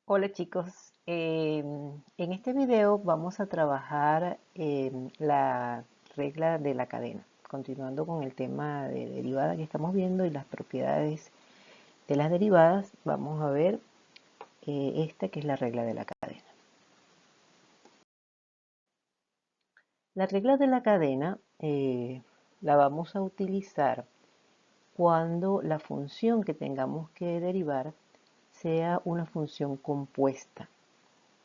Hola chicos, en este video vamos a trabajar la regla de la cadena, continuando con el tema de derivada que estamos viendo y las propiedades de las derivadas. Vamos a ver esta que es la regla de la cadena. La regla de la cadena la vamos a utilizar cuando la función que tengamos que derivar sea una función compuesta.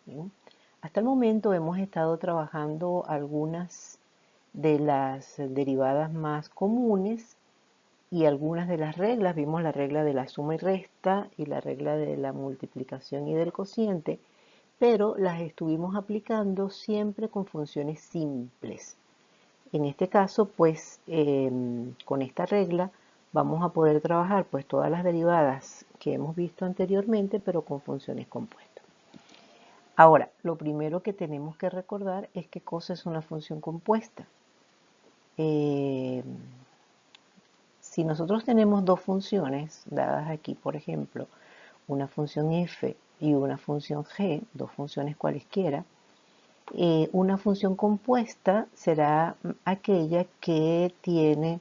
¿Bien? Hasta el momento hemos estado trabajando algunas de las derivadas más comunes y algunas de las reglas. Vimos la regla de la suma y resta y la regla de la multiplicación y del cociente, pero las estuvimos aplicando siempre con funciones simples. En este caso, pues, con esta regla vamos a poder trabajar pues todas las derivadas que hemos visto anteriormente, pero con funciones compuestas. Ahora, lo primero que tenemos que recordar es qué cosa es una función compuesta. Eh, si nosotros tenemos dos funciones dadas aquí, por ejemplo, una función f y una función g, dos funciones cualesquiera, una función compuesta será aquella que tiene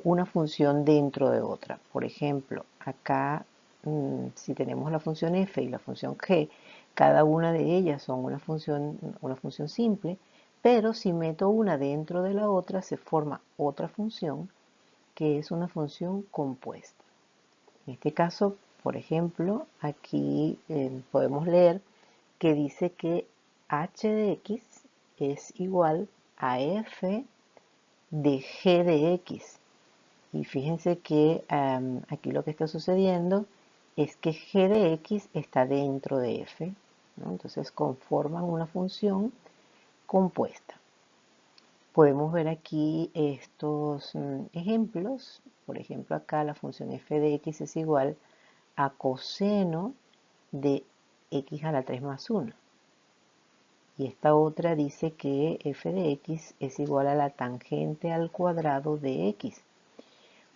una función dentro de otra. Por ejemplo, acá, si tenemos la función f y la función g, cada una de ellas son una función simple, pero si meto una dentro de la otra, se forma otra función que es una función compuesta. En este caso, por ejemplo, aquí podemos leer que dice que h de x es igual a f de g de x. Y fíjense que aquí lo que está sucediendo es que g de x está dentro de f, ¿no? Entonces conforman una función compuesta. Podemos ver aquí estos ejemplos. Por ejemplo, acá la función f de x es igual a coseno de x a la 3 más 1. Y esta otra dice que f de x es igual a la tangente al cuadrado de x.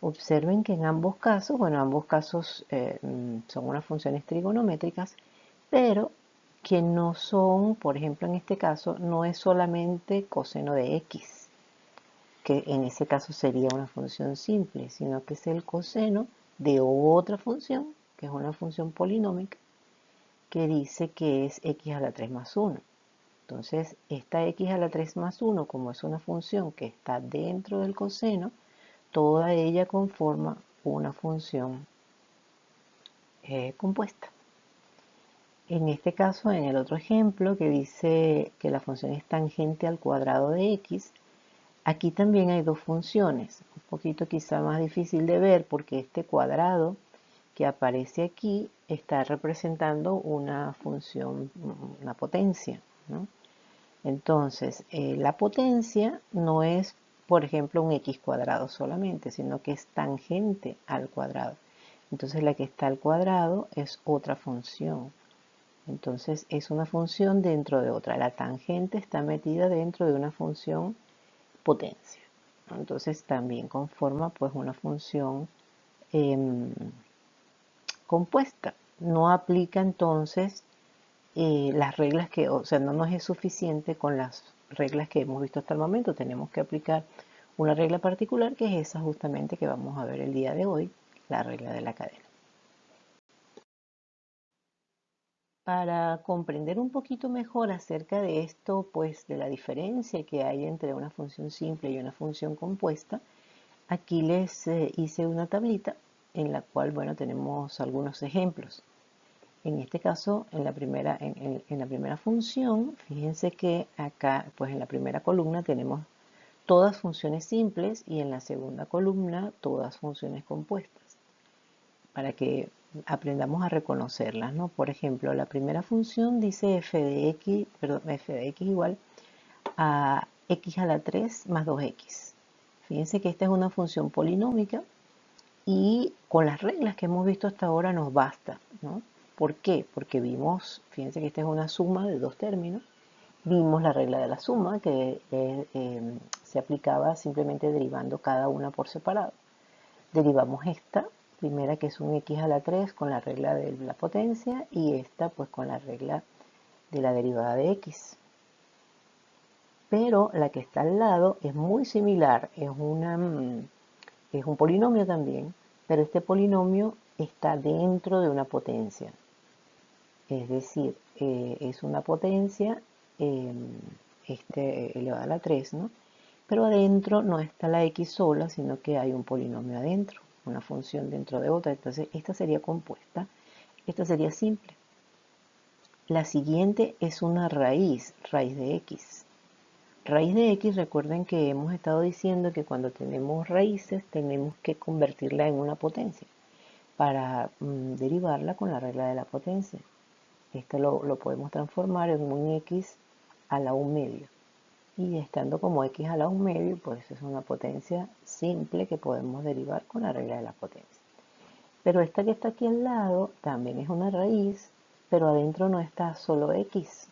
Observen que en ambos casos, ambos casos son unas funciones trigonométricas, pero que no son, por ejemplo, en este caso, no es solamente coseno de x, que en ese caso sería una función simple, sino que es el coseno de otra función, que es una función polinómica, que dice que es x a la 3 más 1. Entonces, esta x a la 3 más 1, como es una función que está dentro del coseno, toda ella conforma una función compuesta. En este caso, en el otro ejemplo que dice que la función es tangente al cuadrado de x, aquí también hay dos funciones, un poquito quizá más difícil de ver porque este cuadrado que aparece aquí está representando una función, una potencia, ¿no? Entonces, la potencia no es, por ejemplo, un x cuadrado solamente, sino que es tangente al cuadrado. Entonces, la que está al cuadrado es otra función. Entonces, es una función dentro de otra. La tangente está metida dentro de una función potencia, ¿no? Entonces, también conforma pues una función eh, compuesta. No aplica entonces las reglas que, o sea, no nos es suficiente con las reglas que hemos visto hasta el momento. Tenemos que aplicar una regla particular que es esa justamente que vamos a ver el día de hoy, la regla de la cadena. Para comprender un poquito mejor acerca de esto, pues de la diferencia que hay entre una función simple y una función compuesta, aquí les hice una tablita en la cual, bueno, tenemos algunos ejemplos. En este caso, en la primera función, fíjense que acá, pues en la primera columna tenemos todas funciones simples y en la segunda columna todas funciones compuestas, para que aprendamos a reconocerlas, ¿no? Por ejemplo, la primera función dice f de x igual a x a la 3 más 2x. Fíjense que esta es una función polinómica y con las reglas que hemos visto hasta ahora nos basta, ¿no? ¿Por qué? Porque vimos, fíjense que esta es una suma de dos términos, vimos la regla de la suma que se aplicaba simplemente derivando cada una por separado. Derivamos esta Primera que es un x a la 3 con la regla de la potencia y esta pues con la regla de la derivada de x. Pero la que está al lado es muy similar, es un polinomio también, pero este polinomio está dentro de una potencia. Es decir, es una potencia elevada a la 3, ¿no? Pero adentro no está la x sola, sino que hay un polinomio adentro, una función dentro de otra. Entonces, esta sería compuesta, esta sería simple. La siguiente es una raíz de x. Raíz de x, recuerden que hemos estado diciendo que cuando tenemos raíces tenemos que convertirla en una potencia para derivarla con la regla de la potencia. Esto lo podemos transformar en un x a la 1 medio. Y estando como x a la 1 medio, pues es una potencia simple que podemos derivar con la regla de la potencia. Pero esta que está aquí al lado también es una raíz, pero adentro no está solo x,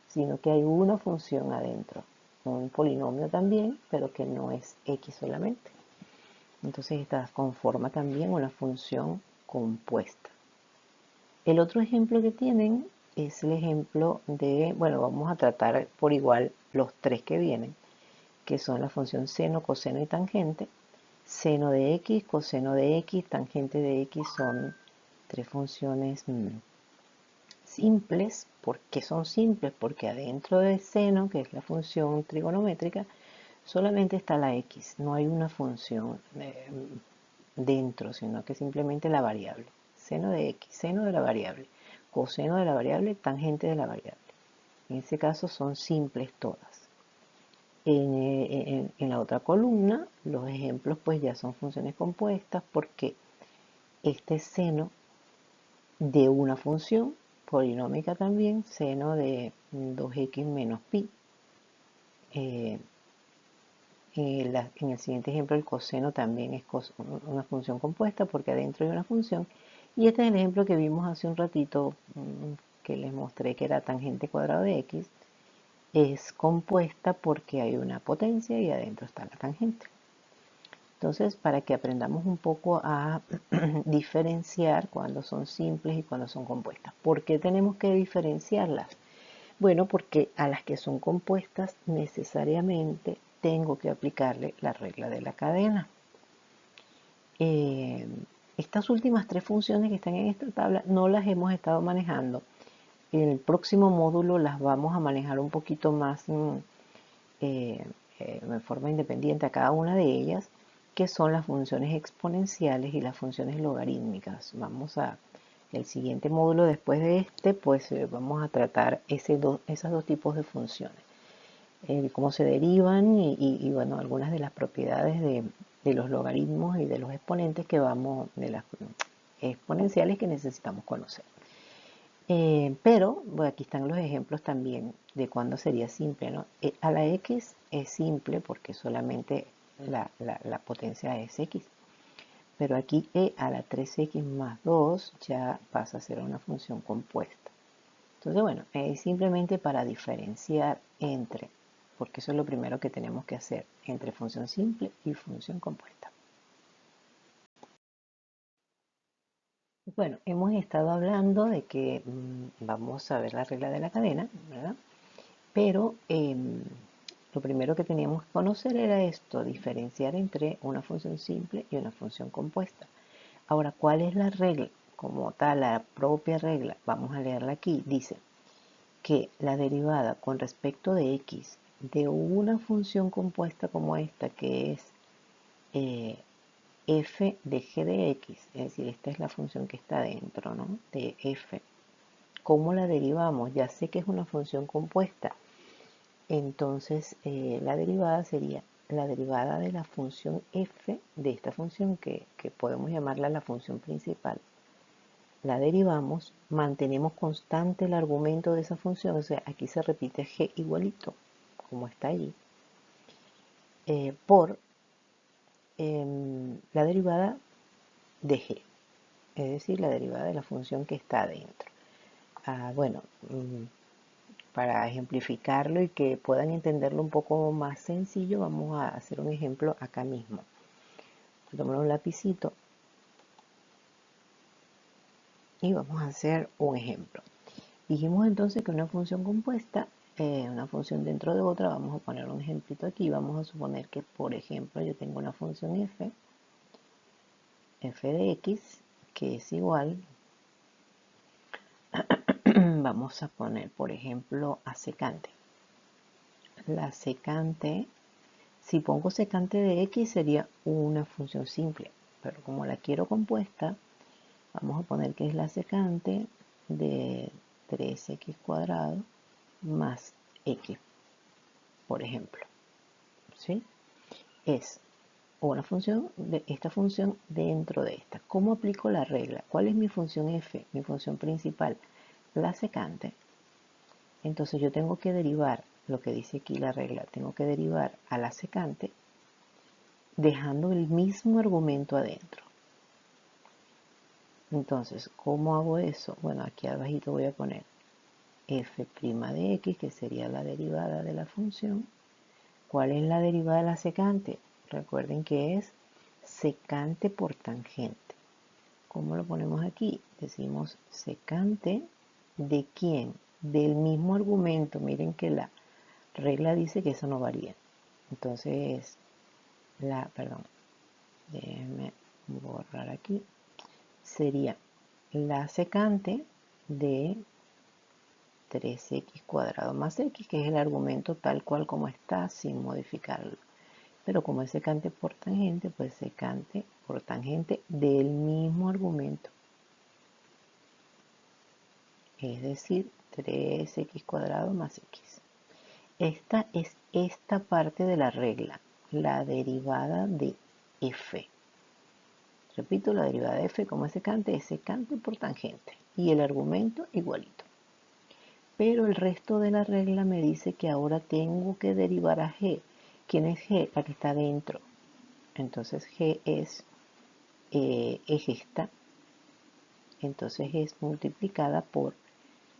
sino que hay una función adentro, un polinomio también, pero que no es x solamente. Entonces esta conforma también una función compuesta. El otro ejemplo que tienen es el ejemplo de, bueno, vamos a tratar por igual los tres que vienen, que son la función seno, coseno y tangente. Seno de x, coseno de x, tangente de x son tres funciones simples. ¿Por qué son simples? Porque adentro del seno, que es la función trigonométrica, solamente está la x, no hay una función dentro, sino que simplemente la variable. Seno de x, seno de la variable, coseno de la variable, tangente de la variable. En este caso son simples todas. En la otra columna, los ejemplos pues ya son funciones compuestas porque este es seno de una función polinómica también, seno de 2x menos pi. En el siguiente ejemplo el coseno también es una función compuesta porque adentro hay una función. Y este es el ejemplo que vimos hace un ratito que les mostré que era tangente cuadrado de x. Es compuesta porque hay una potencia y adentro está la tangente. Entonces, para que aprendamos un poco a diferenciar cuando son simples y cuando son compuestas. ¿Por qué tenemos que diferenciarlas? Bueno, porque a las que son compuestas necesariamente tengo que aplicarle la regla de la cadena. Estas últimas tres funciones que están en esta tabla no las hemos estado manejando. En el próximo módulo las vamos a manejar un poquito más de forma independiente a cada una de ellas, que son las funciones exponenciales y las funciones logarítmicas. El siguiente módulo después de este, pues vamos a tratar esos dos tipos de funciones. Cómo se derivan y, bueno, algunas de las propiedades de los logaritmos y de los exponentes de las exponenciales que necesitamos conocer. Pero bueno, aquí están los ejemplos también de cuándo sería simple, ¿no? A la x es simple porque solamente la potencia es x. Pero aquí e a la 3x más 2 ya pasa a ser una función compuesta. Entonces, bueno, es simplemente para diferenciar entre, porque eso es lo primero que tenemos que hacer, entre función simple y función compuesta. Bueno, hemos estado hablando de que vamos a ver la regla de la cadena, ¿verdad? Pero lo primero que teníamos que conocer era esto, diferenciar entre una función simple y una función compuesta. Ahora, ¿cuál es la regla? Como tal, la propia regla, vamos a leerla aquí, dice que la derivada con respecto de x de una función compuesta como esta, que es f de g de x, es decir, esta es la función que está dentro, ¿no? De f. ¿Cómo la derivamos? Ya sé que es una función compuesta. Entonces, la derivada sería la derivada de la función f de esta función que podemos llamarla la función principal. La derivamos, mantenemos constante el argumento de esa función, o sea, aquí se repite g igualito, como está allí, por la derivada de g, es decir, la derivada de la función que está adentro. Bueno, para ejemplificarlo y que puedan entenderlo un poco más sencillo, vamos a hacer un ejemplo acá mismo. Tomar un lapicito y vamos a hacer un ejemplo. Dijimos entonces que una función compuesta, una función dentro de otra, vamos a poner un ejemplito aquí, vamos a suponer que, por ejemplo, yo tengo una función f de x, que es igual, vamos a poner, por ejemplo, a secante. La secante, si pongo secante de x, sería una función simple, pero como la quiero compuesta, vamos a poner que es la secante de 3x cuadrado más x, por ejemplo. ¿Sí? Es una función de esta función dentro de esta. ¿Cómo aplico la regla? ¿Cuál es mi función f? Mi función principal, la secante. Entonces yo tengo que derivar lo que dice aquí la regla. Tengo que derivar a la secante dejando el mismo argumento adentro. Entonces, ¿cómo hago eso? Bueno, aquí abajito voy a poner f' de x, que sería la derivada de la función. ¿Cuál es la derivada de la secante? Recuerden que es secante por tangente. ¿Cómo lo ponemos aquí? Decimos secante de quién? Del mismo argumento. Miren que la regla dice que eso no varía. Entonces, perdón, déjenme borrar aquí. Sería la secante de 3x cuadrado más x, que es el argumento tal cual como está, sin modificarlo. Pero como es secante por tangente, pues secante por tangente del mismo argumento. Es decir, 3x cuadrado más x. Esta es esta parte de la regla, la derivada de f. Repito, la derivada de f como es secante por tangente. Y el argumento igualito. Pero el resto de la regla me dice que ahora tengo que derivar a g. ¿Quién es g? La que está dentro. Entonces g es esta. Entonces es multiplicada por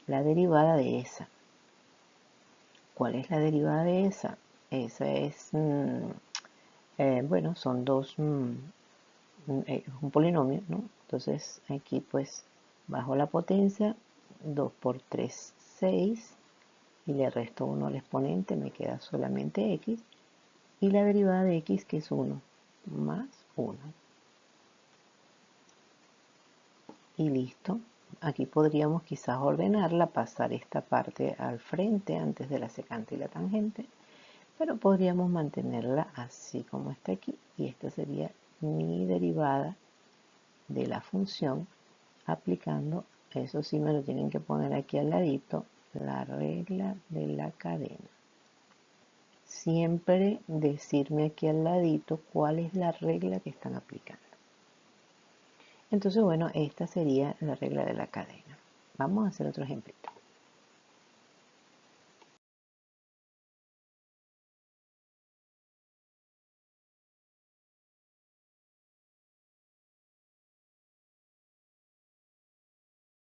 la derivada de esa. ¿Cuál es la derivada de esa? Esa es, bueno, son dos, un polinomio, ¿no? Entonces aquí pues bajo la potencia, 2 por 3, 6, y le resto 1 al exponente, me queda solamente x, y la derivada de x, que es 1, más 1. Y listo. Aquí podríamos quizás ordenarla, pasar esta parte al frente antes de la secante y la tangente, pero podríamos mantenerla así como está aquí, y esta sería mi derivada de la función aplicando, eso sí me lo tienen que poner aquí al ladito, la regla de la cadena. Siempre decirme aquí al ladito cuál es la regla que están aplicando. Entonces, bueno, esta sería la regla de la cadena. Vamos a hacer otro ejemplito.